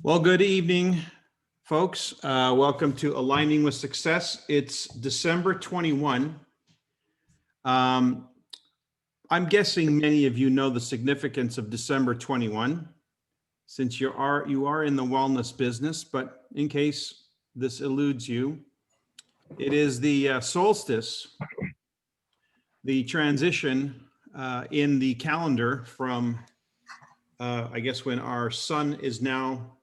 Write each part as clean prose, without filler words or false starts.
Well, good evening, folks. Welcome to Aligning with Success. It's December 21. Um, I'm guessing many of you know the significance of December 21, since you are in the wellness business, but in case this eludes you, it is the solstice, the transition in the calendar from, I guess, when our sun is now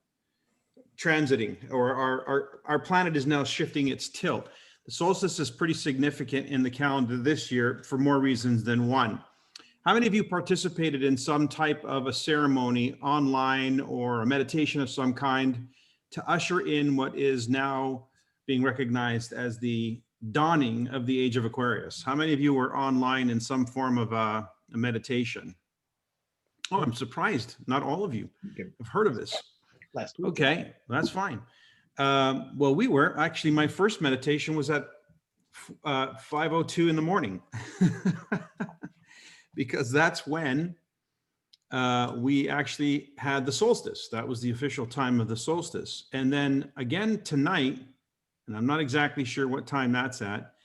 transiting, or our planet is now shifting its tilt. The solstice is pretty significant in the calendar this year for more reasons than one. How many of you participated in some type of a ceremony online or a meditation of some kind to usher in what is now being recognized as the dawning of the age of Aquarius? How many of you were online in some form of a meditation? Oh, I'm surprised. Not all of you have heard of this. Last week. Okay, that's fine. Well, we were actually, my first meditation was at 5:02 in the morning because that's when we actually had the solstice. That was the official time of the solstice. And then again tonight, and I'm not exactly sure what time that's at,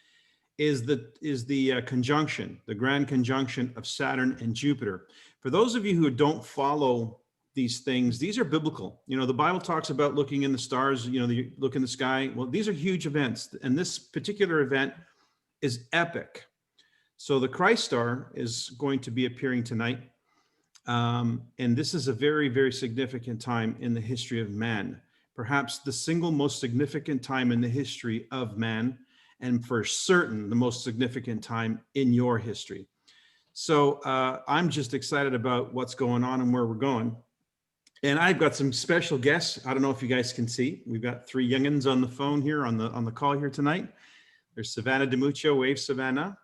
is the conjunction, the grand conjunction of Saturn and Jupiter. For those of you who don't follow these things, these are biblical. You know, the Bible talks about looking in the stars, you look in the sky. Well, these are huge events. And this particular event is epic. So the Christ star is going to be appearing tonight. And this is a very, very significant time in the history of man. Perhaps the single most significant time in the history of man, and for certain, the most significant time in your history. So I'm just excited about what's going on and where we're going. And I've got some special guests. I don't know if you guys can see. We've got three youngins on the phone here on the call here tonight. There's Savannah DiMuccio. Wave, Savannah.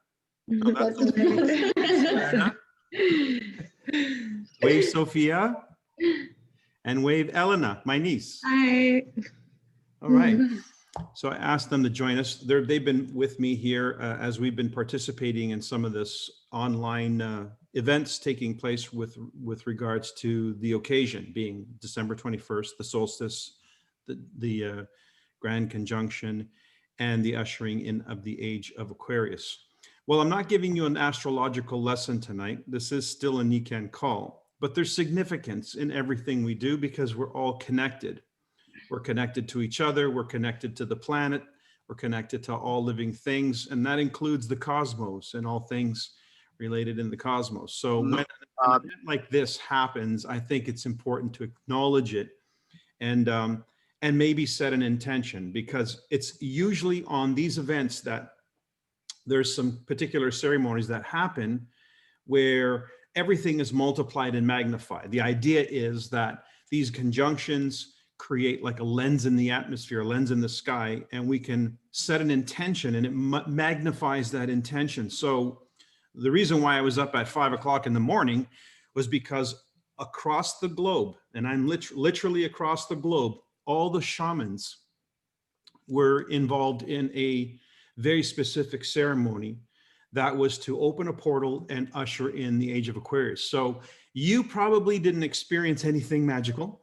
Oh, that's Savannah. Wave, Sophia. And wave, Elena, my niece. Hi. All right. So I asked them to join us. They've been with me here as we've been participating in some of this online events taking place with regards to the occasion being December 21st, the solstice, the grand conjunction, and the ushering in of the age of Aquarius. Well, I'm not giving you an astrological lesson tonight. This is still a Nikan call, but there's significance in everything we do because we're all connected. We're connected to each other. We're connected to the planet. We're connected to all living things, and that includes the cosmos and all things related in the cosmos. So when an event like this happens, I think it's important to acknowledge it and maybe set an intention, because it's usually on these events that there's some particular ceremonies that happen where everything is multiplied and magnified. The idea is that these conjunctions create like a lens in the atmosphere, a lens in the sky, and we can set an intention and it magnifies that intention. So the reason why I was up at 5 o'clock in the morning was because across the globe, and I'm literally across the globe, all the shamans were involved in a very specific ceremony that was to open a portal and usher in the age of Aquarius. So you probably didn't experience anything magical,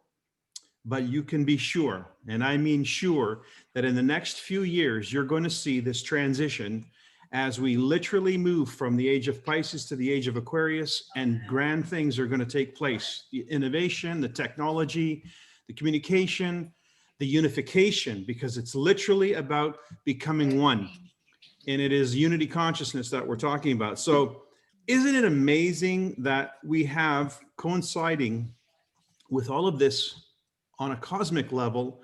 but you can be sure, and I mean sure, that in the next few years, you're going to see this transition as we literally move from the age of Pisces to the age of Aquarius, and grand things are going to take place. The innovation, the technology, the communication, the unification, because it's literally about becoming one. And it is unity consciousness that we're talking about. So isn't it amazing that we have coinciding with all of this on a cosmic level,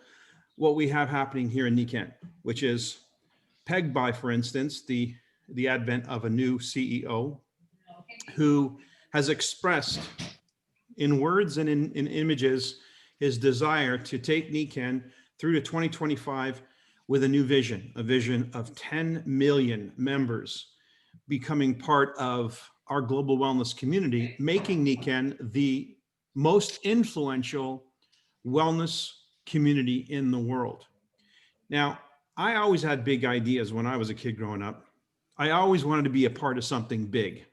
what we have happening here in Nikan, which is pegged by, for instance, the advent of a new CEO who has expressed in words and in images his desire to take Nikan through to 2025 with a new vision, a vision of 10 million members becoming part of our global wellness community, making Nikan the most influential wellness community in the world. Now, I always had big ideas when I was a kid growing up. I always wanted to be a part of something big.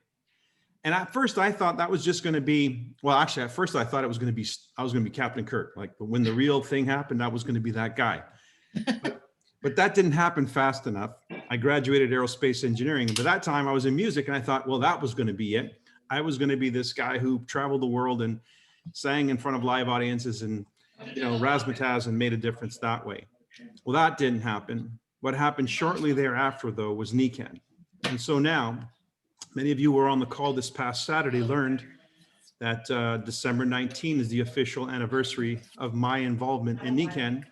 And at first I thought that was just going to be, well, actually at first I thought it was going to be, I was going to be Captain Kirk. Like when the real thing happened, I was going to be that guy. But that didn't happen fast enough. I graduated aerospace engineering. And by that time I was in music and I thought, well, that was going to be it. I was going to be this guy who traveled the world and sang in front of live audiences and, you know, razzmatazz and made a difference that way. Well, that didn't happen. What happened shortly thereafter, though, was NECAN. And so now, many of you who were on the call this past Saturday learned that December 19 is the official anniversary of my involvement in NECAN,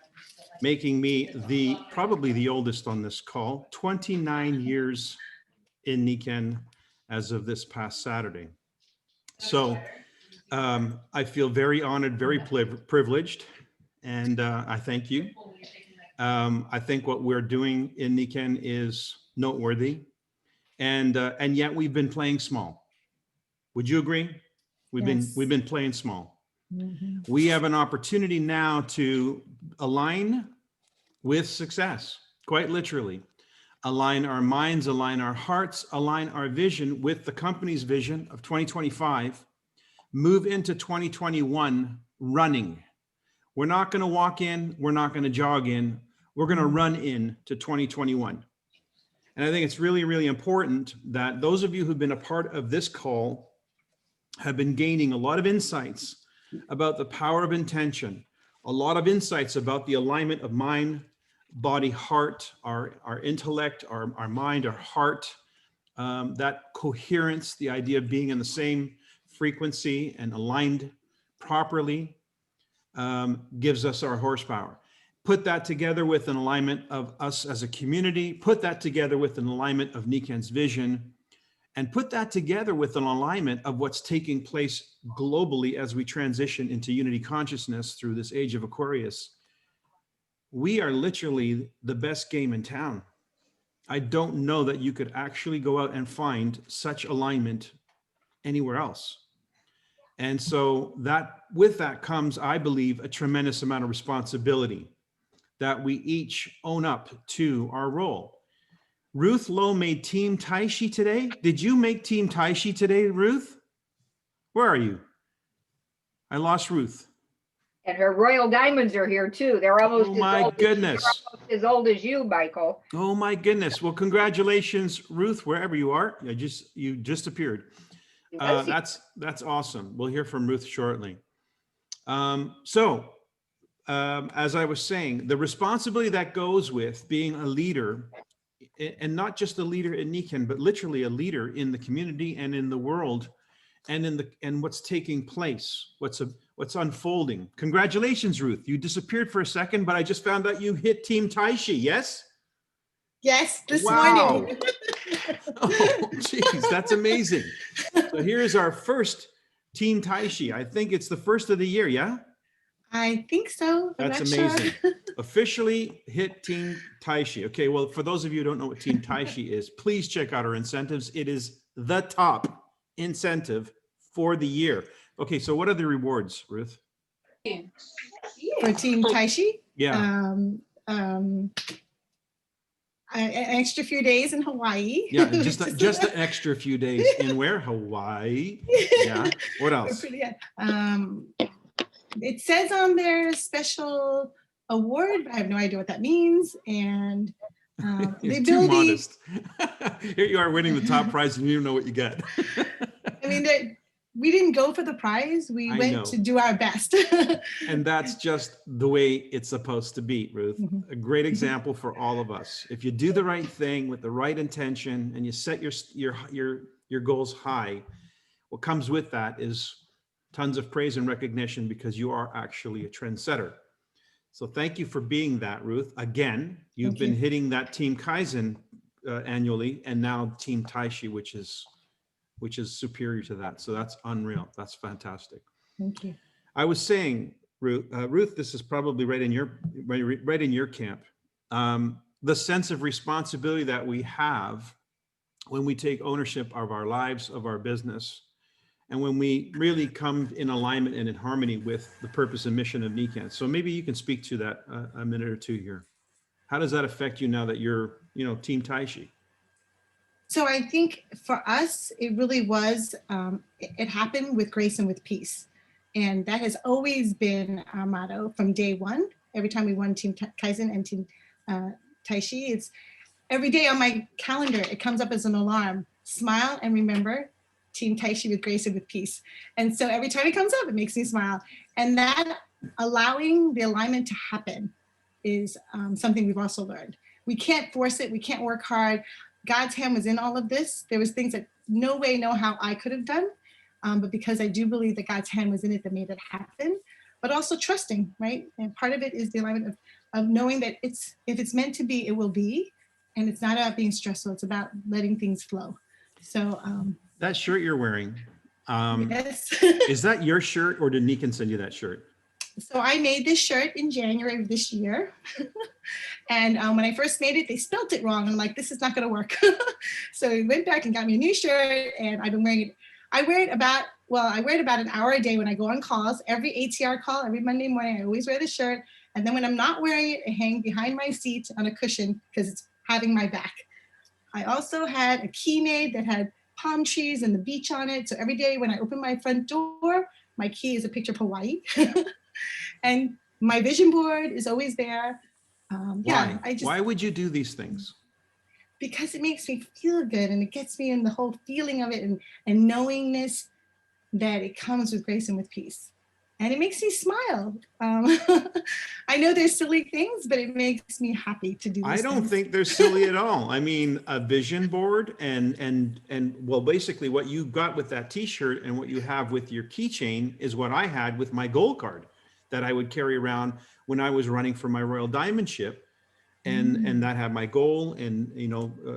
making me probably the oldest on this call, 29 years in NECAN as of this past Saturday. So I feel very honored, very privileged, and I thank you. I think what we're doing in NECAN is noteworthy, and yet we've been playing small. Would you agree? We've been playing small. Mm-hmm. We have an opportunity now to align with success, quite literally. Align our minds, align our hearts, align our vision with the company's vision of 2025, move into 2021 running. We're not going to walk in, we're not going to jog in, we're going to run in to 2021. And I think it's really, really important that those of you who've been a part of this call have been gaining a lot of insights about the power of intention, a lot of insights about the alignment of mind, body, heart, our intellect, our mind, our heart, that coherence, the idea of being in the same frequency and aligned properly, gives us our horsepower. Put that together with an alignment of us as a community, put that together with an alignment of NECAN's vision, and put that together with an alignment of what's taking place globally as we transition into unity consciousness through this age of Aquarius. We are literally the best game in town. I don't know that you could actually go out and find such alignment anywhere else. And so that with that comes, I believe, a tremendous amount of responsibility that we each own up to our role. Ruth Lowe made Team Taishi today. Did you make Team Taishi today, Ruth? Where are you? I lost Ruth. And her royal diamonds are here too. They're almost as old as you, Michael. Oh my goodness. Well, congratulations, Ruth, wherever you are. You just appeared. That's awesome. We'll hear from Ruth shortly. As I was saying, the responsibility that goes with being a leader, and not just a leader in NECAN, but literally a leader in the community and in the world, and what's taking place, what's unfolding. Congratulations, Ruth. You disappeared for a second, but I just found out you hit Team Taishi, yes? Yes, this morning. Oh, geez, that's amazing. So here's our first Team Taishi. I think it's the first of the year, yeah? I think so. That's amazing. Sure. Officially hit Team Taishi. Okay, well, for those of you who don't know what Team Taishi is, please check out our incentives. It is the top incentive for the year. Okay, so what are the rewards, Ruth? For Team Taishi? Yeah. An extra few days in Hawaii. Yeah, just an extra few days in where? Hawaii. Yeah. What else? It says on there special award, but I have no idea what that means. And the ability. Too modest. Here you are winning the top prize and you don't know what you get. I mean, we didn't go for the prize. We went to do our best. And that's just the way it's supposed to be, Ruth. Mm-hmm. A great example for all of us. If you do the right thing with the right intention and you set your goals high, what comes with that is tons of praise and recognition because you are actually a trendsetter. So thank you for being that, Ruth. Again, you've been hitting that Team Kaizen annually, and now Team Taishi, which is superior to that. So that's unreal. That's fantastic. Thank you. I was saying, Ruth, this is probably right in your camp. The sense of responsibility that we have when we take ownership of our lives, of our business, and when we really come in alignment and in harmony with the purpose and mission of NECAN. So maybe you can speak to that a minute or two here. How does that affect you now that you're, Team Taishi? So I think for us, it really was, it happened with grace and with peace. And that has always been our motto from day one. Every time we won Team Kaizen and Team Taishi, it's every day on my calendar, it comes up as an alarm. Smile and remember Team Taishi with grace and with peace. And so every time it comes up, it makes me smile. And that allowing the alignment to happen is something we've also learned. We can't force it. We can't work hard. God's hand was in all of this. There was things that no way, no how I could have done. But because I do believe that God's hand was in it that made it happen, but also trusting, right? And part of it is the alignment of knowing that if it's meant to be, it will be. And it's not about being stressful. It's about letting things flow. So that shirt you're wearing, yes. is that your shirt or did Nikan send you that shirt? So I made this shirt in January of this year. And when I first made it, they spelt it wrong. I'm like, this is not going to work. So I went back and got me a new shirt, and I've been wearing it. I wear it about an hour a day when I go on calls. Every ATR call, every Monday morning, I always wear the shirt. And then when I'm not wearing it, I hang behind my seat on a cushion because it's having my back. I also had a key made that had palm trees and the beach on it. So every day when I open my front door, my key is a picture of Hawaii. And my vision board is always there. Why? Why would you do these things? Because it makes me feel good and it gets me in the whole feeling of it and knowingness that it comes with grace and with peace. And it makes me smile. I know there's silly things, but it makes me happy to do this. I don't think they're silly at all. I mean, a vision board and well, basically what you got with that t-shirt and what you have with your keychain is what I had with my goal card that I would carry around when I was running for my Royal Diamond ship. And that had my goal and,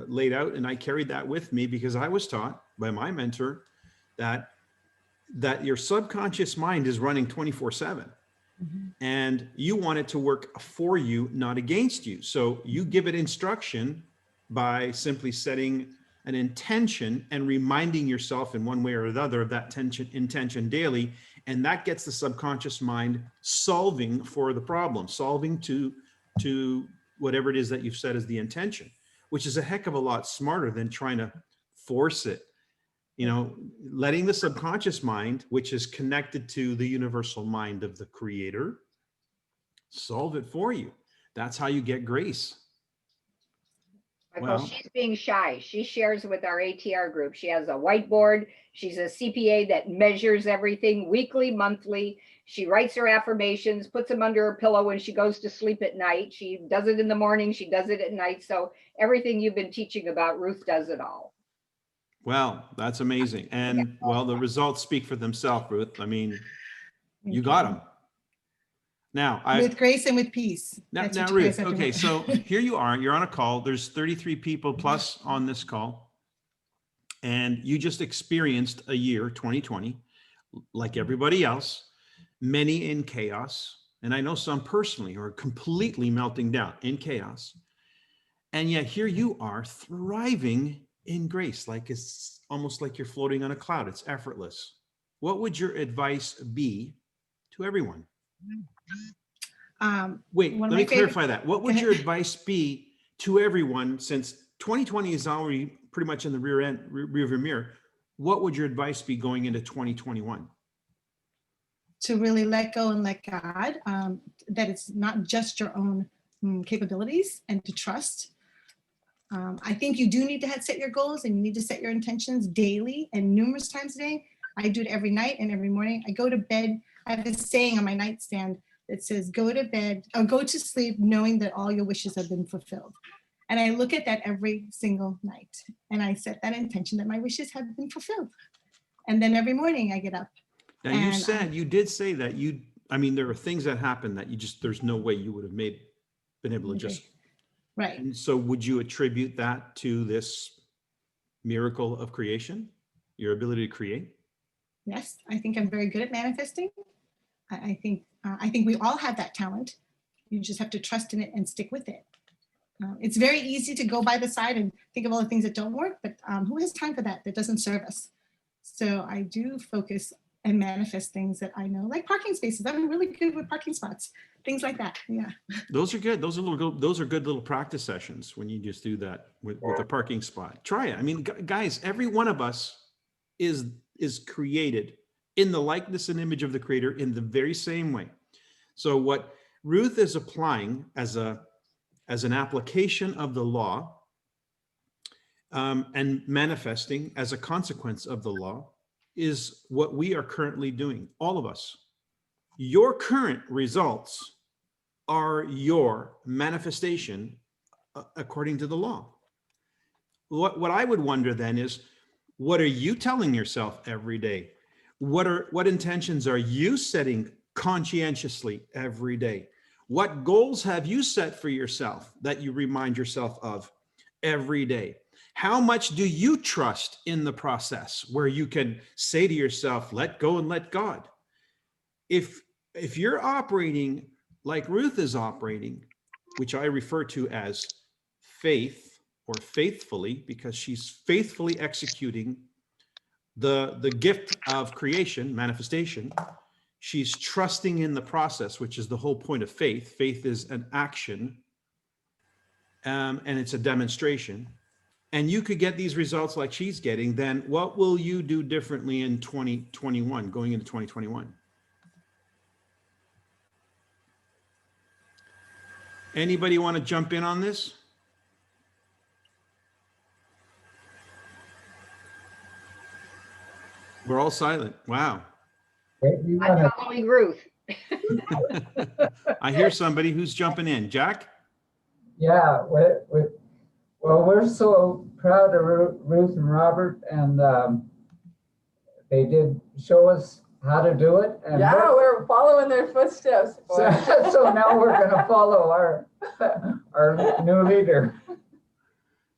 laid out. And I carried that with me because I was taught by my mentor that your subconscious mind is running 24/7 and you want it to work for you, not against you. So you give it instruction by simply setting an intention and reminding yourself in one way or another of that intention daily. And that gets the subconscious mind solving for the problem, solving to whatever it is that you've set as the intention, which is a heck of a lot smarter than trying to force it. Letting the subconscious mind, which is connected to the universal mind of the creator, solve it for you. That's how you get grace. Michael, she's being shy. She shares with our ATR group. She has a whiteboard. She's a CPA that measures everything weekly, monthly. She writes her affirmations, puts them under her pillow when she goes to sleep at night. She does it in the morning. She does it at night. So everything you've been teaching about, Ruth does it all. Well, that's amazing. And well, the results speak for themselves, Ruth. I mean, you got them. Now, with grace and with peace. Now Ruth, okay, so here you are, you're on a call. There's 33 people plus on this call. And you just experienced a year, 2020, like everybody else, many in chaos. And I know some personally who are completely melting down in chaos. And yet here you are thriving in grace, like it's almost like you're floating on a cloud. It's effortless. What would your advice be to everyone? Wait, let me clarify that. What would your advice be to everyone, since 2020 is already pretty much in the rearview mirror? What would your advice be going into 2021? To really let go and let God, that it's not just your own capabilities, and to trust. I think you do need to set your goals and you need to set your intentions daily and numerous times a day. I do it every night and every morning. I go to bed. I have this saying on my nightstand that says, go to bed or go to sleep knowing that all your wishes have been fulfilled. And I look at that every single night and I set that intention that my wishes have been fulfilled. And then every morning I get up. Now you did say that there are things that happen that there's no way you would have been able to just. Right. And so would you attribute that to this miracle of creation, your ability to create? Yes, I think I'm very good at manifesting. I think we all have that talent. You just have to trust in it and stick with it. It's very easy to go by the side and think of all the things that don't work, but who has time for that? That doesn't serve us. So I do focus and manifest things that I know, like parking spaces. I'm really good with parking spots, things like that. Yeah. Those are good. Those are good little practice sessions when you just do that with a parking spot. Try it. I mean, guys, every one of us is created in the likeness and image of the Creator in the very same way. So what Ruth is applying as an application of the law, and manifesting as a consequence of the law, is what we are currently doing, all of us. Your current results are your manifestation according to the law. What I would wonder then is, what are you telling yourself every day? What intentions are you setting conscientiously every day? What goals have you set for yourself that you remind yourself of every day? How much do you trust in the process, where you can say to yourself, let go and let God? If you're operating like Ruth is operating, which I refer to as faith or faithfully, because she's faithfully executing the gift of creation, manifestation. She's trusting in the process, which is the whole point of faith. Faith is an action, and it's a demonstration. And you could get these results like she's getting. Then what will you do differently in 2021, going into 2021? Anybody want to jump in on this? We're all silent. Wow. I'm following Ruth. I hear somebody who's jumping in. Jack? Yeah, well, we're so proud of Ruth and Robert, and they did show us how to do it. And yeah, we're following their footsteps. So now we're going to follow our new leader.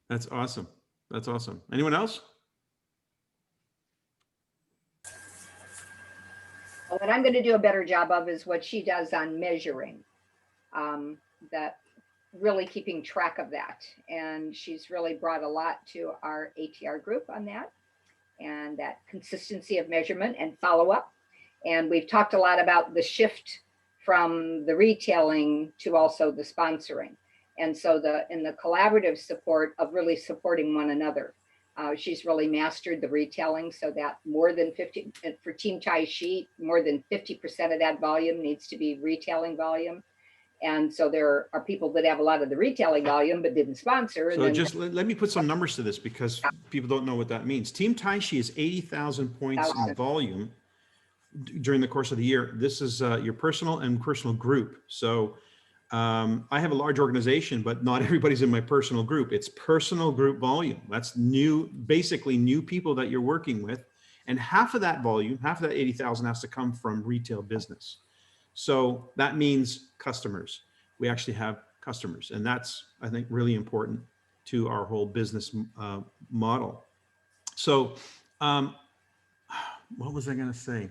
That's awesome. That's awesome. Anyone else? What I'm going to do a better job of is what she does on measuring, that really keeping track of that. And she's really brought a lot to our ATR group on that, and that consistency of measurement and follow-up. And we've talked a lot about the shift from the retailing to also the sponsoring. And so in the collaborative support of really supporting one another. She's really mastered the retailing, so that more than 50, for Team Tai Chi, more than 50% of that volume needs to be retailing volume. And so there are people that have a lot of the retailing volume but didn't sponsor. So just let me put some numbers to this, because people don't know what that means. Team Tai Chi is 80,000 points in volume during the course of the year. This is your personal and personal group. So I have a large organization, but not everybody's in my personal group. It's personal group volume. That's new, basically new people that you're working with. And half of that volume, half of that 80,000 has to come from retail business. So that means customers. We actually have customers. And that's, I think, really important to our whole business model. So what was I going to say?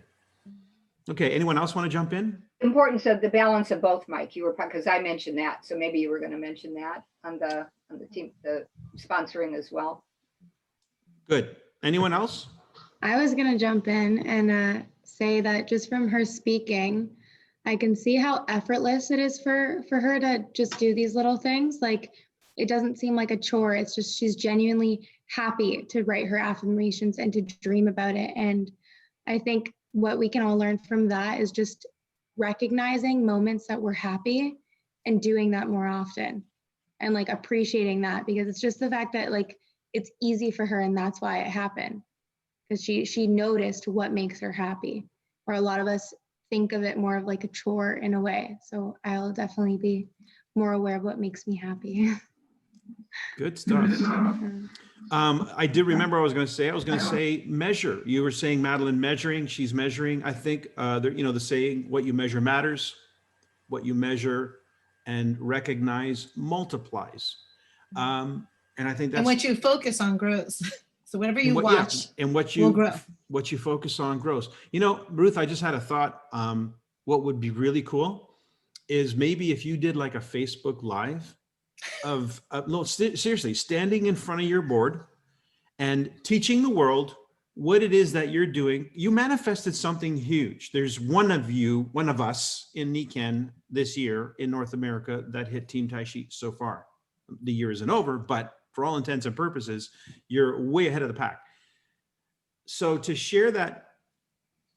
Okay, anyone else want to jump in? Importance of the balance of both, Mike. You were, because I mentioned that, so maybe you were going to mention that on the team, the sponsoring as well. Good. Anyone else? I was going to jump in and say that just from her speaking, I can see how effortless it is for her to just do these little things. Like, it doesn't seem like a chore. It's just, she's genuinely happy to write her affirmations and to dream about it. And I think what we can all learn from that is just recognizing moments that we're happy and doing that more often, and like appreciating that, because it's just the fact that like it's easy for her, and that's why it happened, because she noticed what makes her happy. Or a lot of us think of it more of like a chore in a way. So I'll definitely be more aware of what makes me happy. Good stuff. I did remember I was going to say measure. You were saying, Madeline, measuring. She's measuring. I think the saying, what you measure matters. What you measure and recognize multiplies. And I think that's, And what you focus on grows. So whatever you watch, and what will grow. What you focus on grows. You know, Ruth, I just had a thought. What would be really cool is maybe if you did like a Facebook Live of no, seriously, standing in front of your board and teaching the world what it is that you're doing. You manifested something huge. There's one of us in Nikken this year in North America that hit Team Tai Chi so far. The year isn't over, but for all intents and purposes, you're way ahead of the pack. So to share that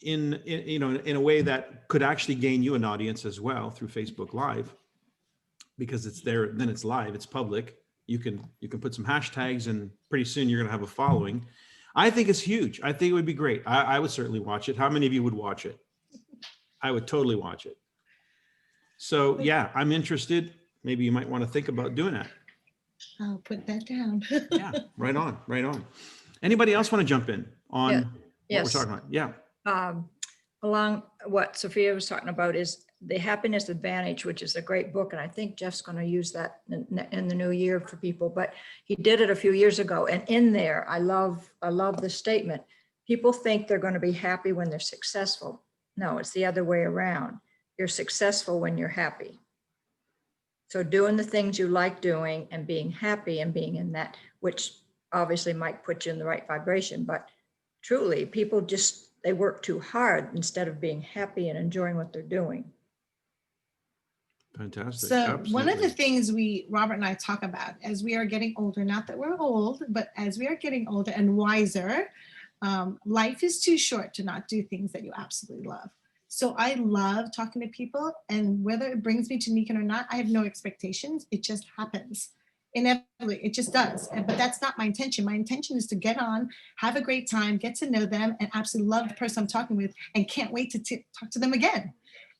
in a way that could actually gain you an audience as well through Facebook Live, because it's there, then it's live, it's public. You can put some hashtags, and pretty soon you're going to have a following. I think it's huge. I think it would be great. I would certainly watch it. How many of you would watch it? I would totally watch it. So yeah, I'm interested. Maybe you might want to think about doing that. I'll put that down. Yeah, right on, right on. Anybody else want to jump in on what yes. we're talking about? Yeah. Along what Sophia was talking about is The Happiness Advantage, which is a great book. And I think Jeff's going to use that in the new year for people, but he did it a few years ago. And in there, I love the statement. People think they're going to be happy when they're successful. No, it's the other way around. You're successful when you're happy. So doing the things you like doing and being happy and being in that, which obviously might put you in the right vibration, but truly people just, they work too hard instead of being happy and enjoying what they're doing. Fantastic. So Absolutely. one of the things Robert and I talk about as we are getting older, not that we're old, but as we are getting older and wiser, life is too short to not do things that you absolutely love. So I love talking to people, and whether it brings me to Nikken or not, I have no expectations. It just happens. Inevitably, it just does. But that's not my intention. My intention is to get on, have a great time, get to know them, and absolutely love the person I'm talking with, and can't wait to talk to them again.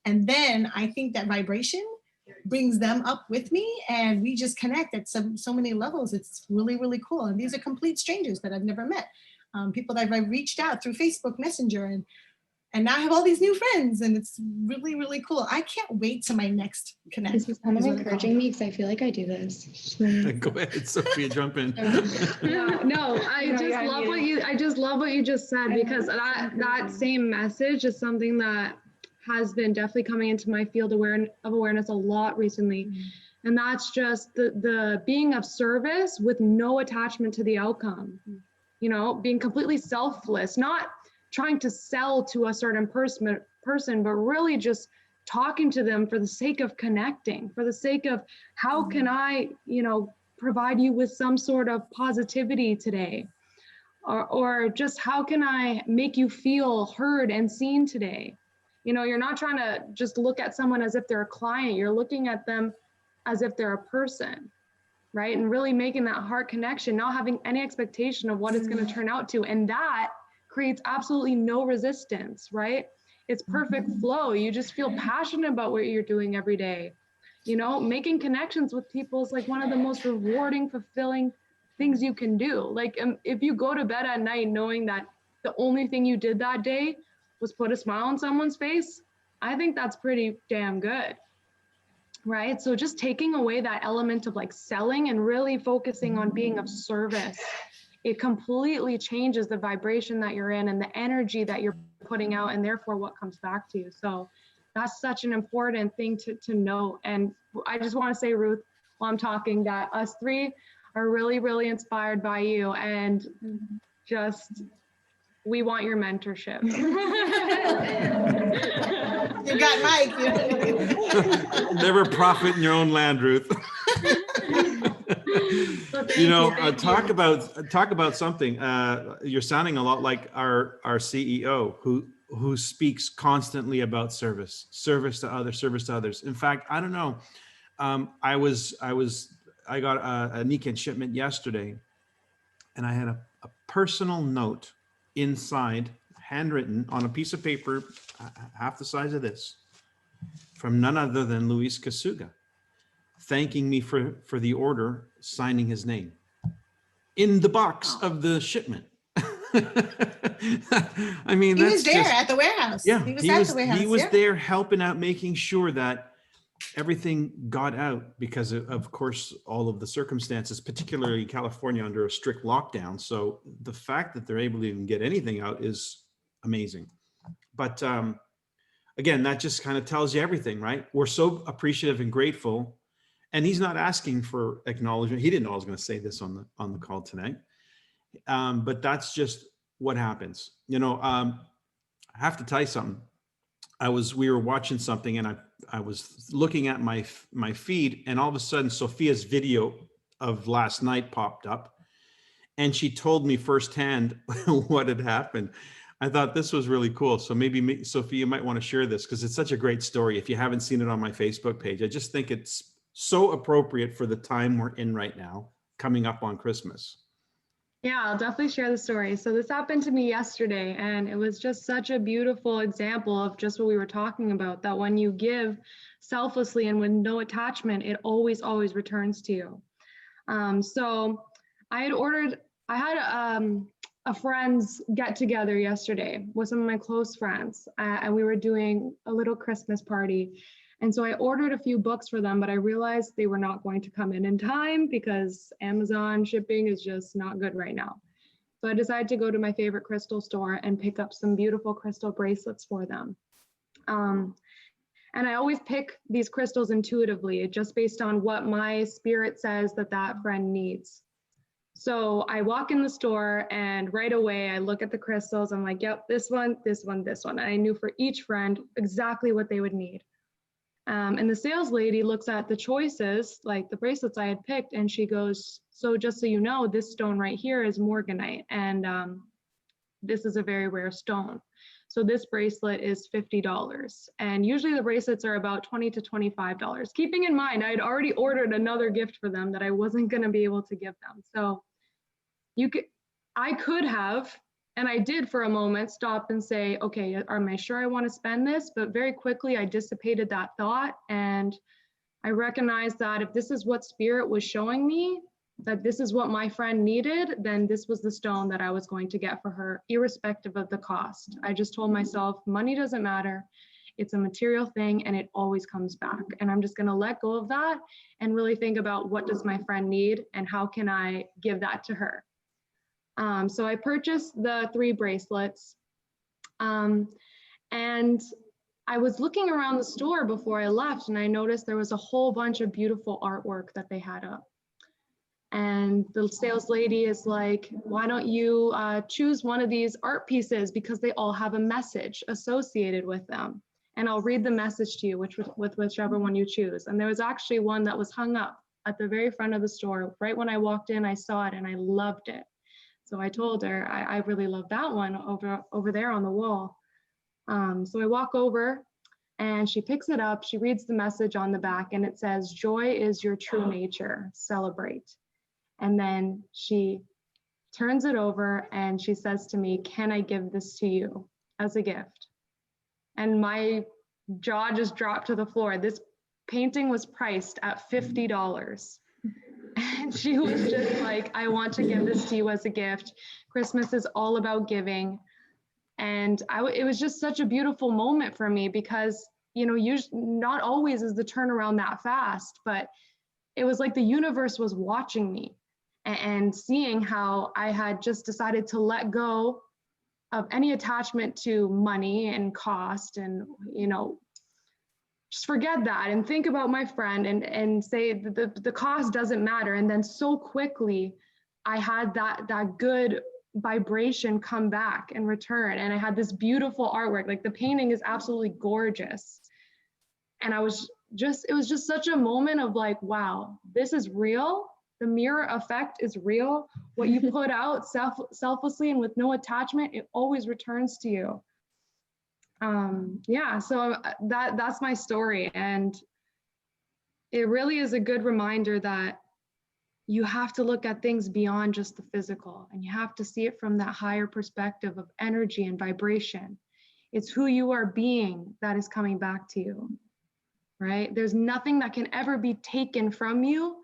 And then I think that vibration brings them up with me, and we just connect at so many levels. It's really, really cool. And these are complete strangers that I've never met. People that I've reached out through Facebook Messenger, and now I have all these new friends, and it's really, really cool. I can't wait to my next connect. This is kind of encouraging me because I feel like I do this. Go ahead, Sophia, jump in. No, I just love what you just said, because that same message is something that has been definitely coming into my field of awareness a lot recently. And that's just the being of service with no attachment to the outcome, being completely selfless, not trying to sell to a certain person, but really just talking to them for the sake of connecting, for the sake of how can I, provide you with some sort of positivity today, or just how can I make you feel heard and seen today? You're not trying to just look at someone as if they're a client, you're looking at them as if they're a person, right? And really making that heart connection, not having any expectation of what it's going to turn out to. And that creates absolutely no resistance, right? It's perfect flow. You just feel passionate about what you're doing every day. Making connections with people is like one of the most rewarding, fulfilling things you can do. Like if you go to bed at night knowing that the only thing you did that day was put a smile on someone's face, I think that's pretty damn good, right? So just taking away that element of like selling and really focusing on being of service, it completely changes the vibration that you're in and the energy that you're putting out, and therefore what comes back to you. So that's such an important thing to know. And I just want to say, Ruth, while I'm talking, that us three are really, really inspired by you, and just, we want your mentorship. You got Mike. Never profit in your own land, Ruth. Talk about something. You're sounding a lot like our CEO, who speaks constantly about service to others. In fact, I don't know. I got a Nikken shipment yesterday, and I had a personal note inside, handwritten on a piece of paper, half the size of this, from none other than Luis Kasuga, thanking me for the order, signing his name in the box of the shipment. I mean, he was there at the warehouse. Yeah, he was there helping out, making sure that everything got out, because of course, all of the circumstances, particularly California under a strict lockdown. So the fact that they're able to even get anything out is amazing. But again, that just kind of tells you everything, right? We're so appreciative and grateful. And he's not asking for acknowledgement. He didn't know I was going to say this on the call tonight. But that's just what happens. I have to tell you something. We were watching something, and I was looking at my feed, and all of a sudden Sophia's video of last night popped up, and she told me firsthand what had happened. I thought this was really cool. So maybe Sophia, you might want to share this, because it's such a great story. If you haven't seen it on my Facebook page, I just think it's so appropriate for the time we're in right now, coming up on Christmas. Yeah, I'll definitely share the story. So this happened to me yesterday, and it was just such a beautiful example of just what we were talking about, that when you give selflessly and with no attachment, it always, always returns to you. So I had a friend's get together yesterday with some of my close friends, and we were doing a little Christmas party. And so I ordered a few books for them, but I realized they were not going to come in time because Amazon shipping is just not good right now. So I decided to go to my favorite crystal store and pick up some beautiful crystal bracelets for them. And I always pick these crystals intuitively, just based on what my spirit says that friend needs. So I walk in the store, and right away I look at the crystals. I'm like, yep, this one, this one, this one. And I knew for each friend exactly what they would need. And the sales lady looks at the choices, like the bracelets I had picked, and she goes, so just so you know, this stone right here is morganite, and this is a very rare stone. So this bracelet is $50. And usually the bracelets are about $20 to $25. Keeping in mind, I had already ordered another gift for them that I wasn't going to be able to give them. So I could have, and I did for a moment, stop and say, okay, am I sure I want to spend this? But very quickly I dissipated that thought, and I recognized that if this is what spirit was showing me, that this is what my friend needed, then this was the stone that I was going to get for her, irrespective of the cost. I just told myself, money doesn't matter. It's a material thing, and it always comes back. And I'm just going to let go of that and really think about, what does my friend need and how can I give that to her? So I purchased the 3 bracelets, and I was looking around the store before I left, and I noticed there was a whole bunch of beautiful artwork that they had up. And the sales lady is like, why don't you choose one of these art pieces, because they all have a message associated with them. And I'll read the message to you, with whichever one you choose. And there was actually one that was hung up at the very front of the store. Right when I walked in, I saw it and I loved it. So I told her, I really love that one over there on the wall. So I walk over, and she picks it up. She reads the message on the back, and it says, joy is your true nature, celebrate. And then she turns it over and she says to me, can I give this to you as a gift? And my jaw just dropped to the floor. This painting was priced at $50. And she was just like, I want to give this to you as a gift. Christmas is all about giving. And it was just such a beautiful moment for me, because, not always is the turnaround that fast, but it was like the universe was watching me and seeing how I had just decided to let go of any attachment to money and cost, and, just forget that and think about my friend and say the cost doesn't matter. And then so quickly I had that good vibration come back and return. And I had this beautiful artwork. Like, the painting is absolutely gorgeous. And it was just such a moment of like, wow, this is real. The mirror effect is real. What you put out selflessly and with no attachment, it always returns to you. Yeah, so that's my story. And it really is a good reminder that you have to look at things beyond just the physical, and you have to see it from that higher perspective of energy and vibration. It's who you are being that is coming back to you, right? There's nothing that can ever be taken from you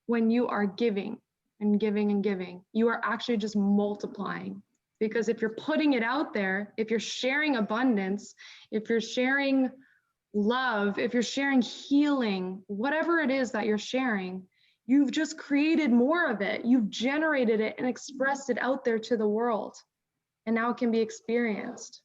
when you are giving and giving and giving. You are actually just multiplying. Because if you're putting it out there, if you're sharing abundance, if you're sharing love, if you're sharing healing, whatever it is that you're sharing, you've just created more of it. You've generated it and expressed it out there to the world. And now it can be experienced.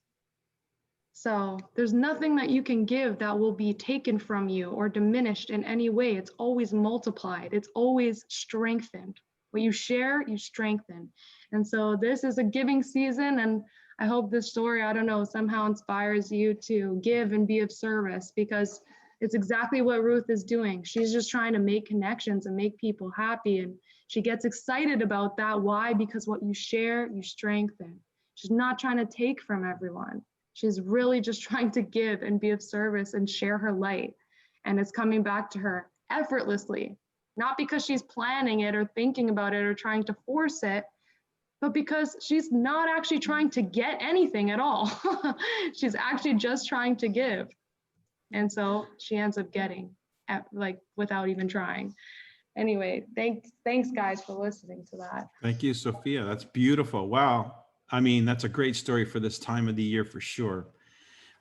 So there's nothing that you can give that will be taken from you or diminished in any way. It's always multiplied. It's always strengthened. What you share, you strengthen. And so this is a giving season, and I hope this story, I don't know, somehow inspires you to give and be of service, because it's exactly what Ruth is doing. She's just trying to make connections and make people happy. And she gets excited about that. Why? Because what you share, you strengthen. She's not trying to take from everyone. She's really just trying to give and be of service and share her light. And it's coming back to her effortlessly, not because she's planning it or thinking about it or trying to force it, but because she's not actually trying to get anything at all. She's actually just trying to give. And so she ends up getting, like, without even trying. Anyway, thanks guys for listening to that. Thank you, Sophia. That's beautiful. Wow. I mean, that's a great story for this time of the year for sure.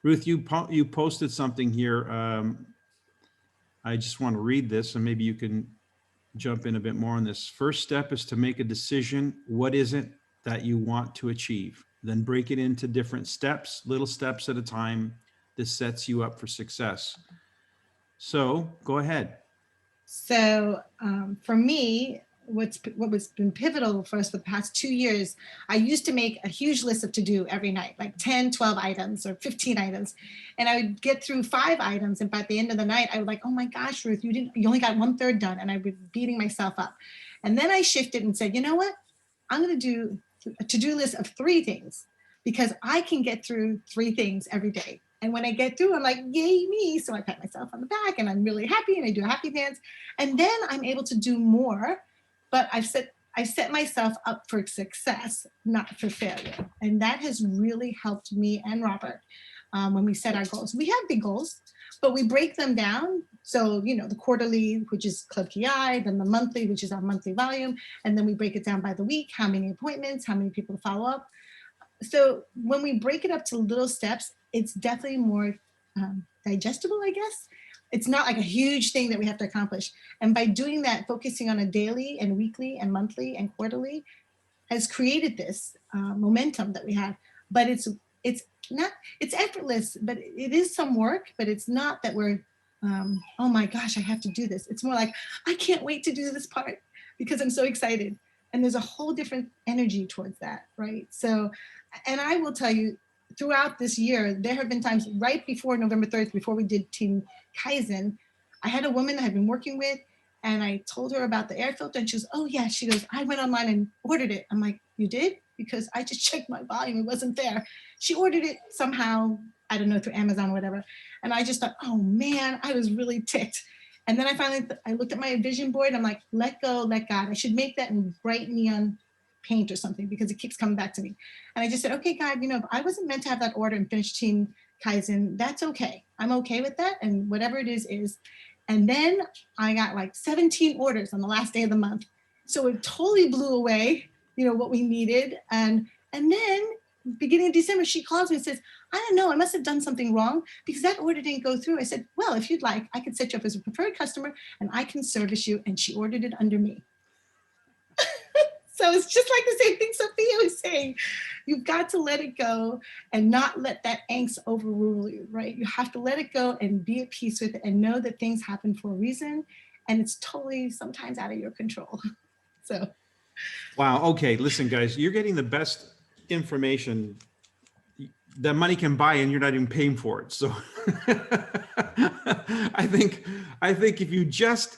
Ruth, you posted something here. I just want to read this, and maybe you can jump in a bit more on this. First step is to make a decision. What is it that you want to achieve? Then break it into different steps, little steps at a time. This sets you up for success. So go ahead. So for me, what was been pivotal for us for the past 2 years, I used to make a huge list of to do every night, like 10, 12 items or 15 items. And I would get through 5 items. And by the end of the night, I was like, oh my gosh, Ruth, you only got 1/3 done. And I was beating myself up. And then I shifted and said, you know what? I'm going to do a to-do list of 3 things, because I can get through 3 things every day. And when I get through, I'm like, yay me. So I pat myself on the back and I'm really happy, and I do a happy dance. And then I'm able to do more, but I set myself up for success, not for failure. And that has really helped me and Robert when we set our goals. We have big goals, but we break them down. So, you know, the quarterly, which is Club KI, then the monthly, which is our monthly volume. And then we break it down by the week, how many appointments, how many people to follow up. So when we break it up to little steps, it's definitely more digestible, I guess. It's not like a huge thing that we have to accomplish. And by doing that, focusing on a daily and weekly and monthly and quarterly has created this momentum that we have. But it's effortless, but it is some work, but it's not that we're, oh my gosh, I have to do this. It's more like, I can't wait to do this part because I'm so excited. And there's a whole different energy towards that, right? So, and I will tell you, throughout this year, there have been times right before November 3rd, before we did Team Kaizen, I had a woman I had been working with, and I told her about the air filter, and she goes, oh yeah, she goes, I went online and ordered it. I'm like, you did? Because I just checked my volume, it wasn't there. She ordered it somehow, I don't know, through Amazon or whatever. And I just thought, oh man, I was really ticked. And then I looked at my vision board, I'm like, let go, let God. I should make that in bright neon paint or something, because it keeps coming back to me. And I just said, okay, God, you know, if I wasn't meant to have that order and finish Team Kaizen, that's okay. I'm okay with that. And whatever it is. And then I got like 17 orders on the last day of the month. So it totally blew away, you know, what we needed. And then beginning of December, she calls me and says, I don't know, I must have done something wrong because that order didn't go through. I said, well, if you'd like, I could set you up as a preferred customer and I can service you. And she ordered it under me. So it's just like the same thing Sophia was saying. You've got to let it go and not let that angst overrule you, right? You have to let it go and be at peace with it and know that things happen for a reason. And it's totally sometimes out of your control. So. Wow. Okay. Listen, guys, you're getting the best information that money can buy, and you're not even paying for it. So I think if you just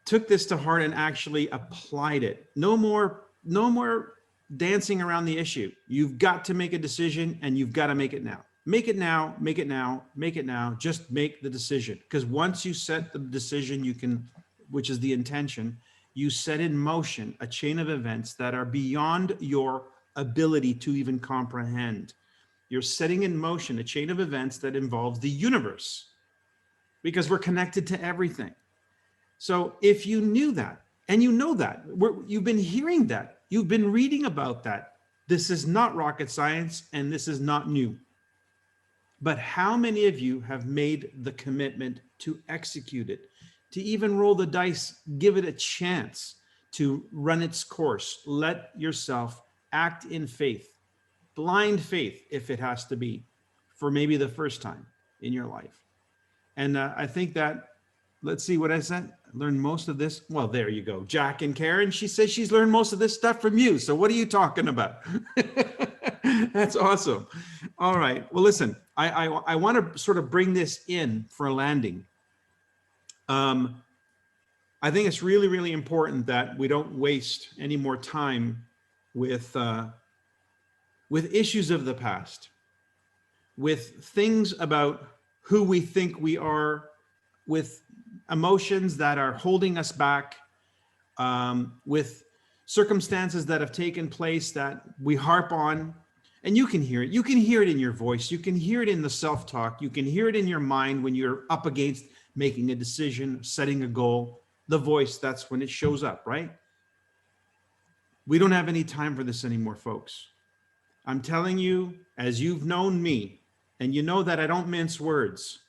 took this to heart and actually applied it, no more dancing around the issue. You've got to make a decision, and you've got to make it now. Make it now, make it now, make it now. Just make the decision. Because once you set the decision, you can, which is the intention, you set in motion a chain of events that are beyond your ability to even comprehend. You're setting in motion a chain of events that involves the universe, because we're connected to everything. So if you knew that, and you know that, you've been hearing that, you've been reading about that, this is not rocket science and this is not new. But how many of you have made the commitment to execute it, to even roll the dice, give it a chance to run its course? Let yourself act in faith, blind faith, if it has to be, for maybe the first time in your life. And I think that let's see what I said. Learned most of this. Well, there you go. Jack and Karen, she says she's learned most of this stuff from you. So what are you talking about? That's awesome. All right. Well, listen, I want to sort of bring this in for a landing. I think it's really, really important that we don't waste any more time with issues of the past, with things about who we think we are, with emotions that are holding us back, with circumstances that have taken place that we harp on. And you can hear it. You can hear it in your voice. You can hear it in the self-talk. You can hear it in your mind when you're up against making a decision, setting a goal. The voice, that's when it shows up, right? We don't have any time for this anymore, folks. I'm telling you, as you've known me, and you know that I don't mince words,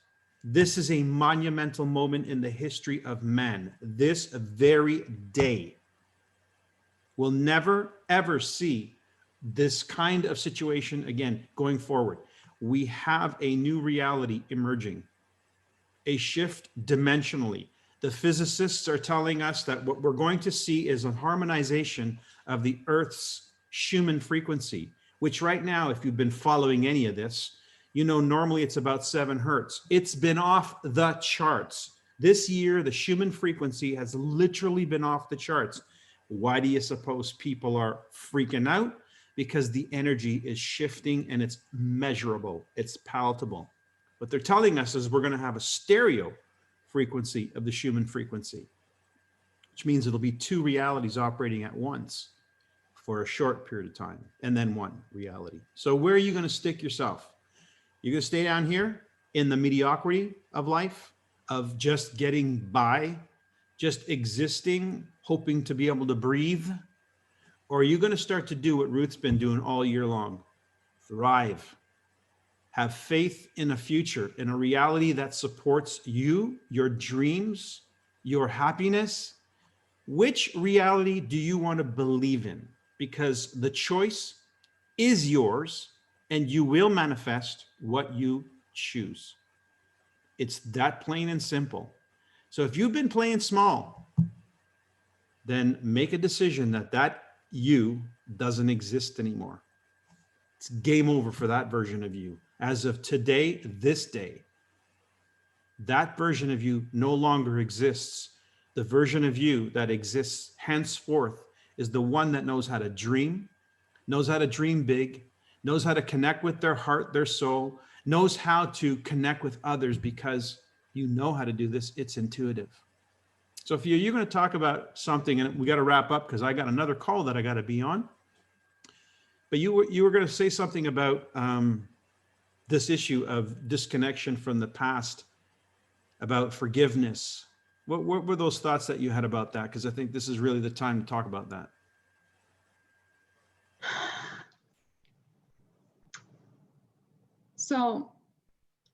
this is a monumental moment in the history of man. This very day. We'll never, ever see this kind of situation again going forward. We have a new reality emerging, a shift dimensionally. The physicists are telling us that what we're going to see is a harmonization of the Earth's Schumann frequency, which right now, if you've been following any of this, you know, normally it's about 7 hertz. It's been off the charts. This year, the Schumann frequency has literally been off the charts. Why do you suppose people are freaking out? Because the energy is shifting and it's measurable, it's palatable. What they're telling us is we're going to have a stereo frequency of the Schumann frequency, which means it'll be 2 realities operating at once for a short period of time, and then 1 reality. So where are you going to stick yourself? You're going to stay down here in the mediocrity of life, of just getting by, just existing, hoping to be able to breathe? Or are you going to start to do what Ruth's been doing all year long? Thrive. Have faith in a future, in a reality that supports you, your dreams, your happiness. Which reality do you want to believe in? Because the choice is yours and you will manifest what you choose. It's that plain and simple. So if you've been playing small, then make a decision that you doesn't exist anymore. It's game over for that version of you. As of today, this day, that version of you no longer exists. The version of you that exists henceforth is the one that knows how to dream big, knows how to connect with their heart, their soul, knows how to connect with others because you know how to do this. It's intuitive. Sophia, you're going to talk about something, and we got to wrap up because I got another call that I got to be on. But you were going to say something about this issue of disconnection from the past, about forgiveness. What were those thoughts that you had about that? Because I think this is really the time to talk about that. So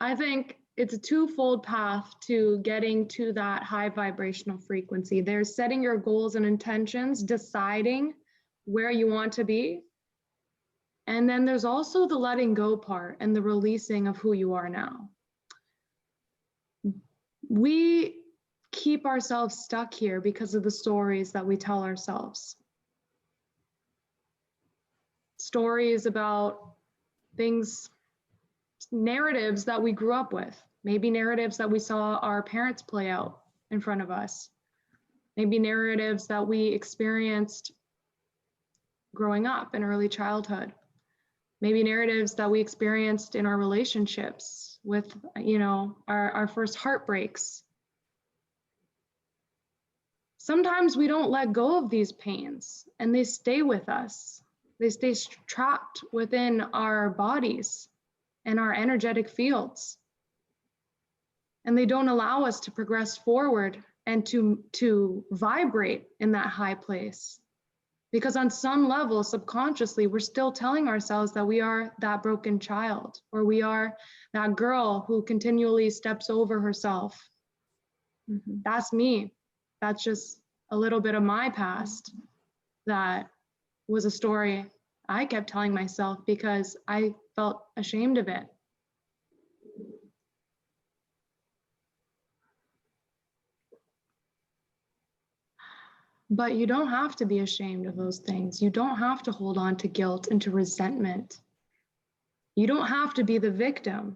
I think it's a twofold path to getting to that high vibrational frequency. There's setting your goals and intentions, deciding where you want to be. And then there's also the letting go part and the releasing of who you are now. We keep ourselves stuck here because of the stories that we tell ourselves. Stories about things, narratives that we grew up with, maybe narratives that we saw our parents play out in front of us, maybe narratives that we experienced growing up in early childhood, maybe narratives that we experienced in our relationships with, our first heartbreaks. Sometimes we don't let go of these pains and they stay with us. They stay trapped within our bodies and our energetic fields. And they don't allow us to progress forward and to vibrate in that high place. Because on some level, subconsciously, we're still telling ourselves that we are that broken child, or we are that girl who continually steps over herself. That's me. That's just a little bit of my past. That was a story I kept telling myself because I felt ashamed of it. But you don't have to be ashamed of those things. You don't have to hold on to guilt and to resentment. You don't have to be the victim.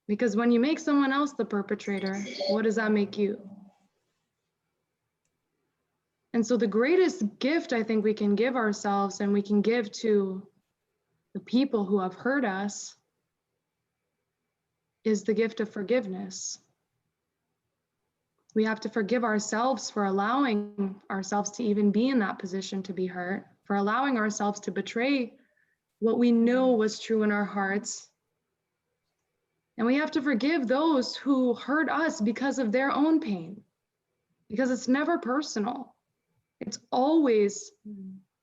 Because when you make someone else the perpetrator, what does that make you? And so the greatest gift I think we can give ourselves and we can give to the people who have hurt us is the gift of forgiveness. We have to forgive ourselves for allowing ourselves to even be in that position to be hurt, for allowing ourselves to betray what we know was true in our hearts. And we have to forgive those who hurt us because of their own pain, because it's never personal. It's always,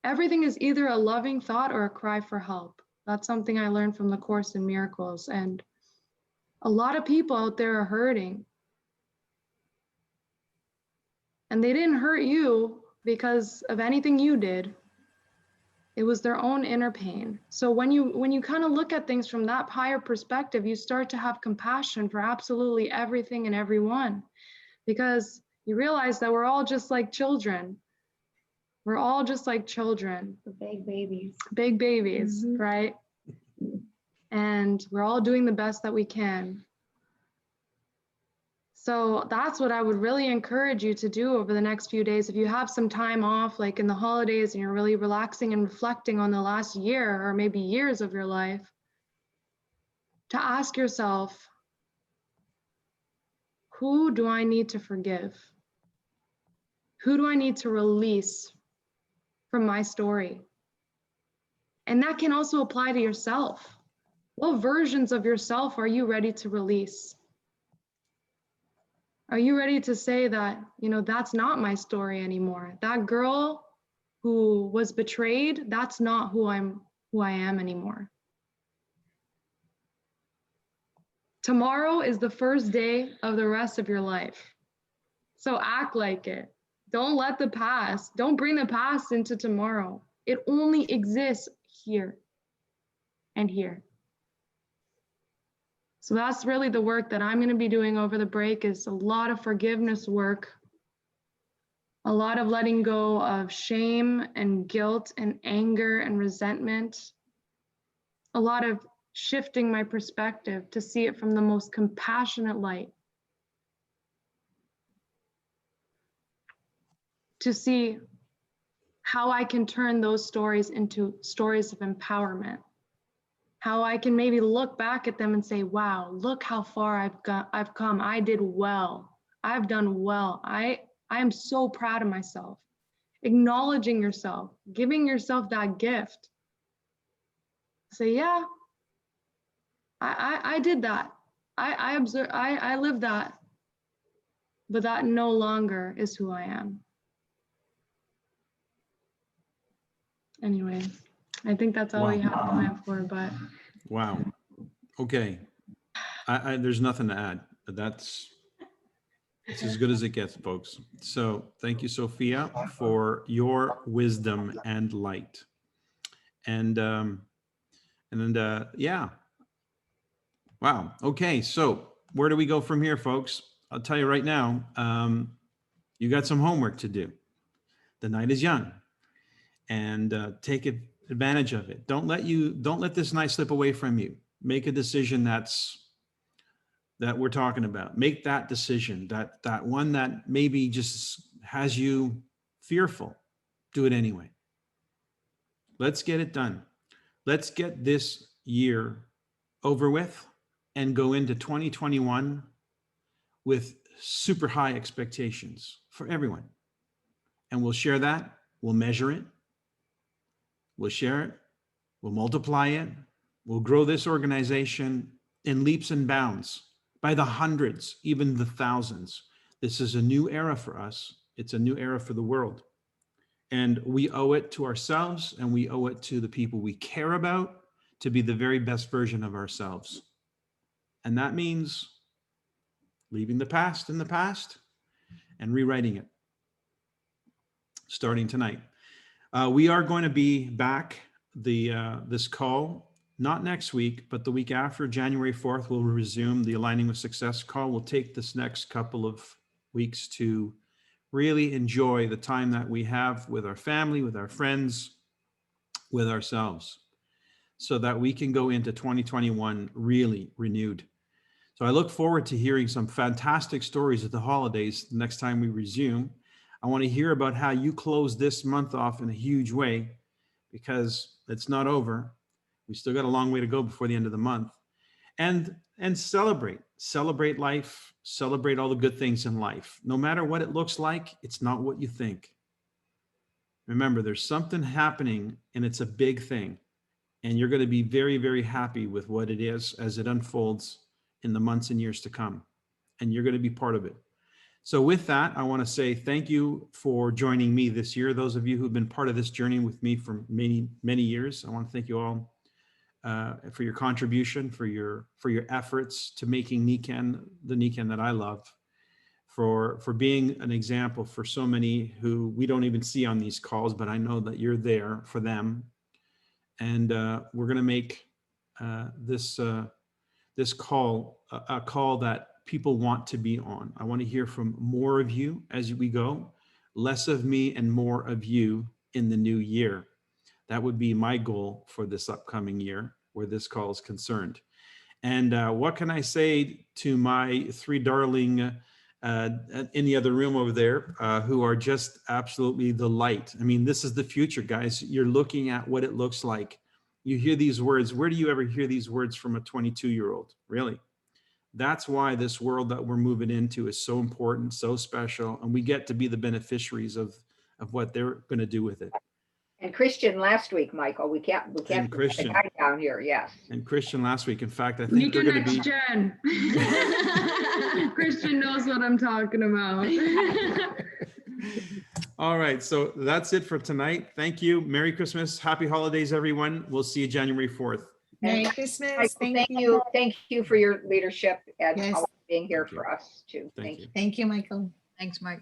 everything is either a loving thought or a cry for help. That's something I learned from the Course in Miracles. And a lot of people out there are hurting. And they didn't hurt you because of anything you did. It was their own inner pain. So when you kind of look at things from that higher perspective, you start to have compassion for absolutely everything and everyone, because you realize that we're all just like children. We're all just like children. The big babies. Big babies, Mhm. right? And we're all doing the best that we can. So that's what I would really encourage you to do over the next few days. If you have some time off, like in the holidays, and you're really relaxing and reflecting on the last year or maybe years of your life, to ask yourself, who do I need to forgive? Who do I need to release from my story? And that can also apply to yourself. What versions of yourself are you ready to release? Are you ready to say that, that's not my story anymore? That girl who was betrayed, that's not who I am anymore. Tomorrow is the first day of the rest of your life. So act like it. Don't bring the past into tomorrow. It only exists here and here. So that's really the work that I'm going to be doing over the break, is a lot of forgiveness work, a lot of letting go of shame and guilt and anger and resentment, a lot of shifting my perspective to see it from the most compassionate light, to see how I can turn those stories into stories of empowerment. How I can maybe look back at them and say, wow, look how far I've come. I did well. I've done well. I am so proud of myself. Acknowledging yourself, giving yourself that gift. Say, yeah, I did that. I observed, I lived that, but that no longer is who I am. Anyway, I think that's all we have time for, but. Wow. Okay. There's nothing to add. It's as good as it gets, folks. So thank you, Sophia, for your wisdom and light. And yeah. Wow. Okay. So where do we go from here, folks? I'll tell you right now, you got some homework to do. The night is young, and take advantage of it. Don't let this night slip away from you. Make a decision that we're talking about. Make that decision, that one that maybe just has you fearful. Do it anyway. Let's get it done. Let's get this year over with and go into 2021 with super high expectations for everyone. And we'll share that. We'll measure it. We'll share it. We'll multiply it. We'll grow this organization in leaps and bounds by the hundreds, even the thousands. This is a new era for us. It's a new era for the world. And we owe it to ourselves, and we owe it to the people we care about to be the very best version of ourselves. And that means leaving the past in the past and rewriting it, starting tonight. We are going to be back this call, not next week, but the week after, January 4th, we'll resume the Aligning with Success call. We'll take this next couple of weeks to really enjoy the time that we have with our family, with our friends, with ourselves, so that we can go into 2021 really renewed. So I look forward to hearing some fantastic stories at the holidays next time we resume. I want to hear about how you close this month off in a huge way, because it's not over. We still got a long way to go before the end of the month. And celebrate life, celebrate all the good things in life. No matter what it looks like, it's not what you think. Remember, there's something happening, and it's a big thing. And you're going to be very, very happy with what it is as it unfolds in the months and years to come. And you're going to be part of it. So with that, I want to say thank you for joining me this year. Those of you who've been part of this journey with me for many, many years, I want to thank you all for your contribution, for your efforts to making NECAN the NECAN that I love, for being an example for so many who we don't even see on these calls, but I know that you're there for them. And we're going to make this call a call that people want to be on. I want to hear from more of you as we go, less of me and more of you in the new year. That would be my goal for this upcoming year, where this call is concerned. And what can I say to my three darling in the other room over there, who are just absolutely the light? I mean, this is the future, guys. You're looking at what it looks like. You hear these words. Where do you ever hear these words from a 22-year-old? Really? That's why this world that we're moving into is so important, so special, and we get to be the beneficiaries of what they're going to do with it. And Christian last week, Michael, we can't And put Christian. a guy down here, yes. And Christian last week. In fact, I think they're going to be. Gen. Christian knows what I'm talking about. All right, so that's it for tonight. Thank you. Merry Christmas. Happy holidays, everyone. We'll see you January 4th. Merry And Christmas. Michael, thank you for your leadership and Yes. always being here Thank you. for us too. Thank you. Thank you, Michael. Thanks, Mike.